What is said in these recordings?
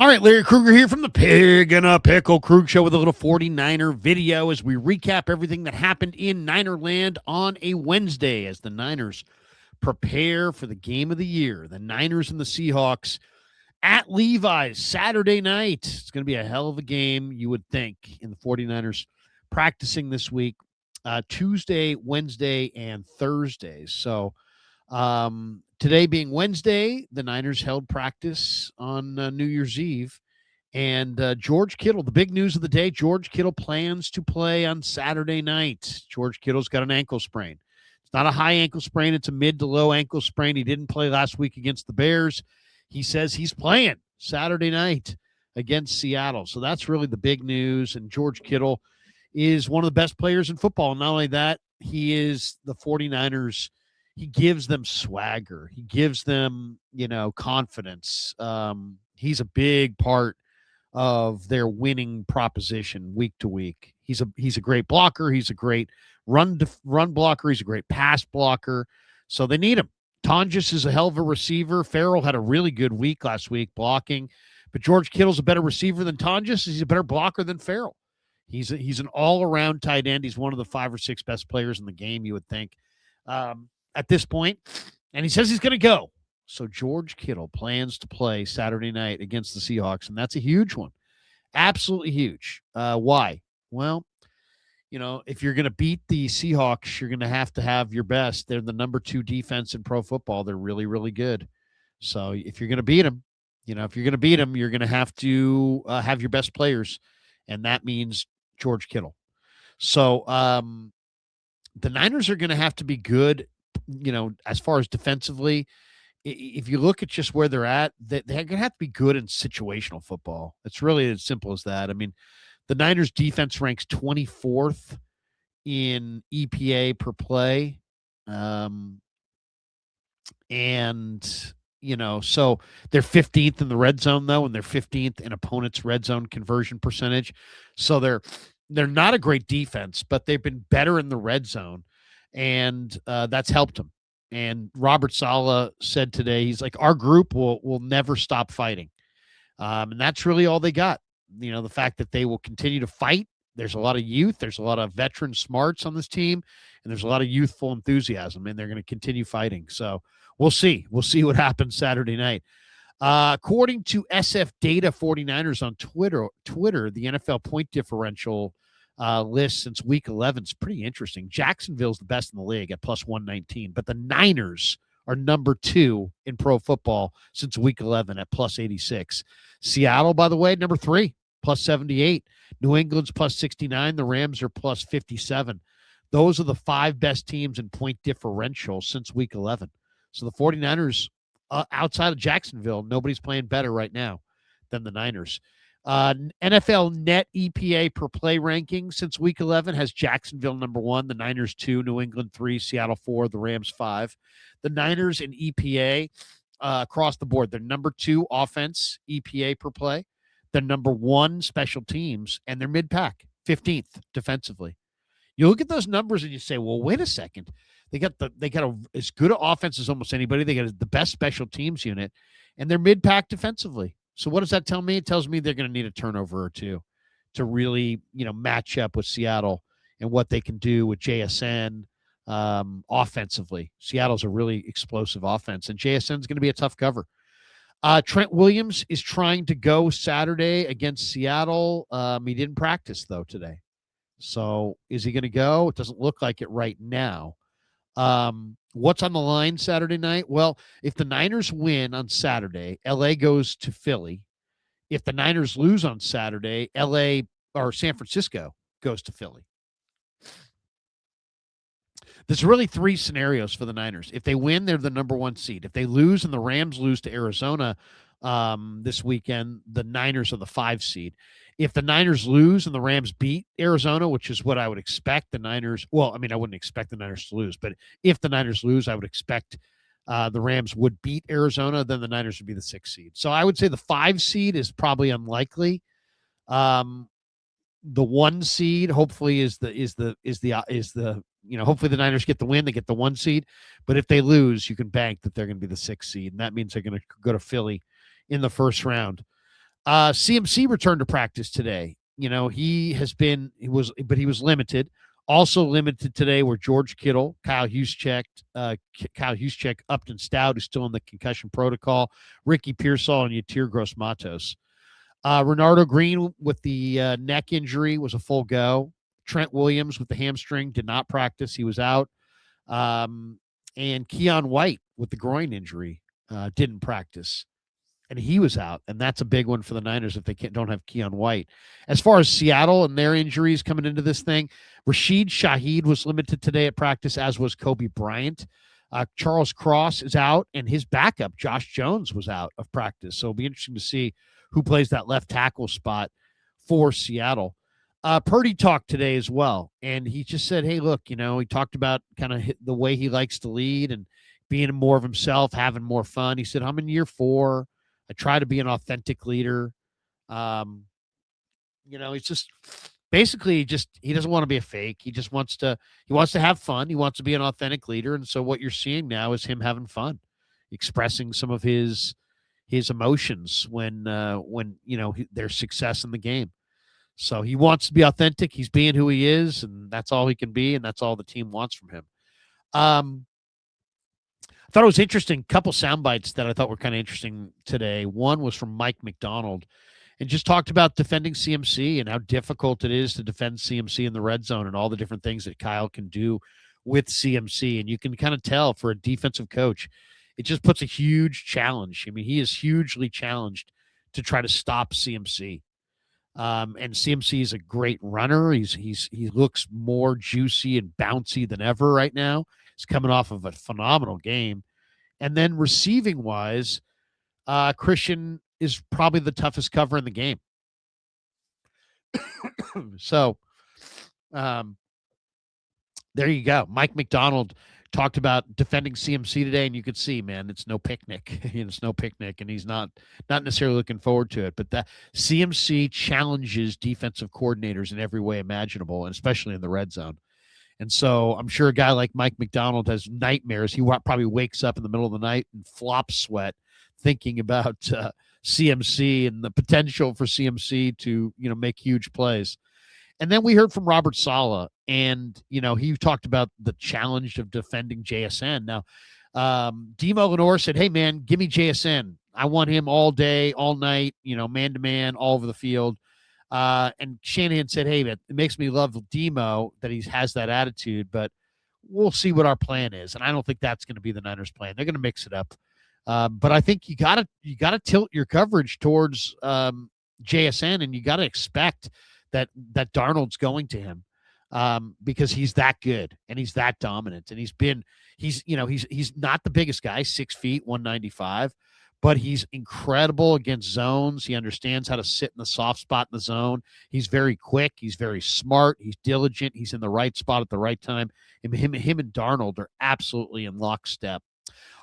All right, Larry Kruger here from the Pig and a Pickle Krug Show with a little 49er video as we recap everything that happened in Niner land on a Wednesday as the Niners prepare for the game of the year. The Niners and the Seahawks at Levi's Saturday night. It's going to be a hell of a game, you would think, in the 49ers practicing this week, Tuesday, Wednesday, and Thursday. So, today being Wednesday, the Niners held practice on New Year's Eve. And George Kittle, the big news of the day, George Kittle plans to play on Saturday night. George Kittle's got an ankle sprain. It's not a high ankle sprain, it's a mid to low ankle sprain. He didn't play last week against the Bears. He says he's playing Saturday night against Seattle. So that's really the big news. And George Kittle is one of the best players in football. And not only that, he is the 49ers. He gives them swagger. He gives them, confidence. He's a big part of their winning proposition week to week. He's a great blocker. He's a great run blocker. He's a great pass blocker. So they need him. Tonjes is a hell of a receiver. Farrell had a really good week last week blocking, but George Kittle's a better receiver than Tonjes. He's a better blocker than Farrell. He's an all-around tight end. He's one of the 5 or 6 best players in the game, you would think, at this point. And he says he's going to go. So George Kittle plans to play Saturday night against the Seahawks, and that's a huge one. Absolutely huge. Why? Well, if you're going to beat the Seahawks, you're going to have your best. They're the number 2 defense in pro football. They're really, really good. So if you're going to beat them, you're going to have to have your best players, and that means George Kittle. So the Niners are going to have to be good, as far as defensively. If you look at just where they're at, they're going to have to be good in situational football. It's really as simple as that. I mean, the Niners defense ranks 24th in EPA per play. So they're 15th in the red zone, though, and they're 15th in opponents' red zone conversion percentage. So they're not a great defense, but they've been better in the red zone, and that's helped them. And Robert Saleh said today, he's like, our group will never stop fighting. And that's really all they got. The fact that they will continue to fight. There's a lot of youth. There's a lot of veteran smarts on this team, and there's a lot of youthful enthusiasm, and they're going to continue fighting. So we'll see. We'll see what happens Saturday night. According to SF Data 49ers on Twitter, the NFL point differential list since week 11 is pretty interesting. Jacksonville's the best in the league at plus 119, but the Niners are number 2 in pro football since week 11 at plus 86. Seattle, by the way, number 3, plus 78. New England's plus 69. The Rams are plus 57. Those are the 5 best teams in point differential since week 11. So the 49ers, outside of Jacksonville, nobody's playing better right now than the Niners. NFL net EPA per play ranking since week 11 has Jacksonville number 1, the Niners 2, New England 3, Seattle 4, the Rams 5. The Niners in EPA across the board, they're number 2 offense EPA per play. They're number 1 special teams, and they're mid-pack, 15th defensively. You look at those numbers and you say, well, wait a second. They got as good an offense as almost anybody. They got the best special teams unit, and they're mid-pack defensively. So what does that tell me? It tells me they're going to need a turnover or 2 to really, match up with Seattle and what they can do with JSN offensively. Seattle's a really explosive offense, and JSN's going to be a tough cover. Trent Williams is trying to go Saturday against Seattle. He didn't practice, though, today. So is he going to go? It doesn't look like it right now. What's on the line Saturday night? Well, if the Niners win on Saturday, LA goes to Philly. If the Niners lose on Saturday, LA or San Francisco goes to Philly. There's really 3 scenarios for the Niners. If they win, they're the number 1 seed. If they lose and the Rams lose to Arizona this weekend, the Niners are the 5 seed. If the Niners lose and the Rams beat Arizona, which is what I would expect the Niners, I wouldn't expect the Niners to lose, but if the Niners lose, I would expect the Rams would beat Arizona, then the Niners would be the 6th seed. So I would say the 5 seed is probably unlikely. The 1 seed hopefully is the hopefully the Niners get the win, they get the 1 seed, but if they lose, you can bank that they're going to be the 6th seed, and that means they're going to go to Philly in the first round. CMC returned to practice today. He was limited. Also limited today were George Kittle, Kyle Juszczyk, Upton Stout, who's still in the concussion protocol, Ricky Pearsall, and Yatir Gross-Matos. Renardo Green with the neck injury was a full go. Trent Williams with the hamstring did not practice. He was out. And Keon White with the groin injury didn't practice. And he was out, and that's a big one for the Niners if they don't have Keon White. As far as Seattle and their injuries coming into this thing, Rashid Shaheed was limited today at practice, as was Kobe Bryant. Charles Cross is out, and his backup, Josh Jones, was out of practice. So it'll be interesting to see who plays that left tackle spot for Seattle. Purdy talked today as well, and he just said, hey, look, he talked about kind of the way he likes to lead and being more of himself, having more fun. He said, I'm in year 4. I try to be an authentic leader. He's just basically he doesn't want to be a fake. He wants to have fun. He wants to be an authentic leader. And so what you're seeing now is him having fun, expressing some of his emotions when there's success in the game. So he wants to be authentic. He's being who he is, and that's all he can be. And that's all the team wants from him. I thought it was interesting. A couple sound bites that I thought were kind of interesting today. One was from Mike McDonald, and just talked about defending CMC and how difficult it is to defend CMC in the red zone and all the different things that Kyle can do with CMC. And you can kind of tell for a defensive coach, it just puts a huge challenge. I mean, he is hugely challenged to try to stop CMC. And CMC is a great runner. He looks more juicy and bouncy than ever right now. He's coming off of a phenomenal game. And then receiving wise, Christian is probably the toughest cover in the game. So there you go. Mike McDonald talked about defending CMC today, and you could see, man, it's no picnic. It's no picnic, and he's not necessarily looking forward to it. But that CMC challenges defensive coordinators in every way imaginable, and especially in the red zone. And so I'm sure a guy like Mike McDonald has nightmares. He probably wakes up in the middle of the night and flops sweat thinking about CMC and the potential for CMC to, make huge plays. And then we heard from Robert Saleh, and, he talked about the challenge of defending JSN. Now, Demo Lenore said, hey, man, give me JSN. I want him all day, all night, man-to-man, all over the field. And Shanahan said, hey, it makes me love Demo that he has that attitude, but we'll see what our plan is. And I don't think that's going to be the Niners' plan. They're going to mix it up. But I think you gotta tilt your coverage towards JSN, and you got to expect that Darnold's going to him because he's that good and he's that dominant. And he's not the biggest guy, 6 feet, 195. But he's incredible against zones. He understands how to sit in the soft spot in the zone. He's very quick. He's very smart. He's diligent. He's in the right spot at the right time. And him and Darnold are absolutely in lockstep.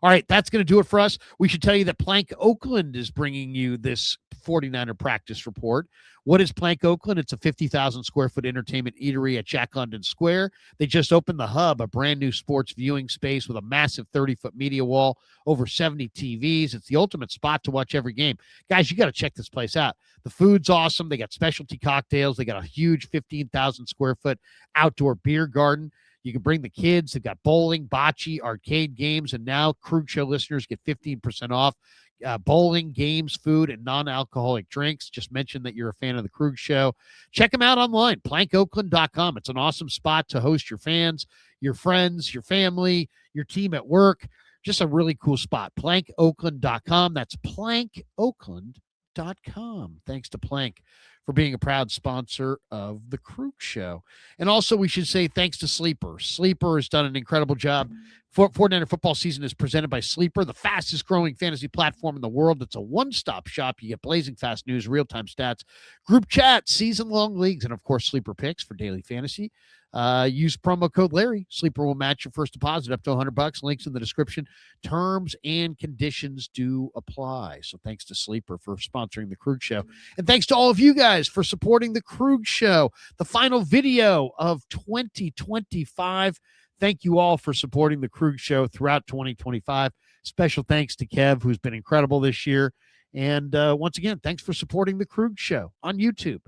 All right, that's going to do it for us. We should tell you that Plank Oakland is bringing you this 49er practice report. What is Plank Oakland? It's a 50,000 square foot entertainment eatery at Jack London Square. They just opened the Hub, a brand new sports viewing space with a massive 30-foot media wall, over 70 TVs. It's the ultimate spot to watch every game. Guys, you got to check this place out. The food's awesome. They got specialty cocktails. They got a huge 15,000 square foot outdoor beer garden. You can bring the kids. They've got bowling, bocce, arcade games, and now Krug Show listeners get 15% off bowling, games, food, and non-alcoholic drinks. Just mention that you're a fan of the Krug Show. Check them out online, plankoakland.com. It's an awesome spot to host your fans, your friends, your family, your team at work. Just a really cool spot, plankoakland.com. That's plankoakland.com. Thanks to Plank for being a proud sponsor of the Krug Show. And also, we should say thanks to Sleeper. Sleeper has done an incredible job. 49er football season is presented by Sleeper, the fastest growing fantasy platform in the world. It's a one-stop shop. You get blazing fast news, real-time stats, group chat, season-long leagues, and, of course, Sleeper picks for daily fantasy. Use promo code Larry. Sleeper will match your first deposit up to $100. Links in the description. Terms and conditions do apply. So thanks to Sleeper for sponsoring the Krug Show. And thanks to all of you guys for supporting the Krug Show, the final video of 2025. Thank you all for supporting the Krug Show throughout 2025. Special thanks to Kev, who's been incredible this year. And once again, thanks for supporting the Krug Show on YouTube.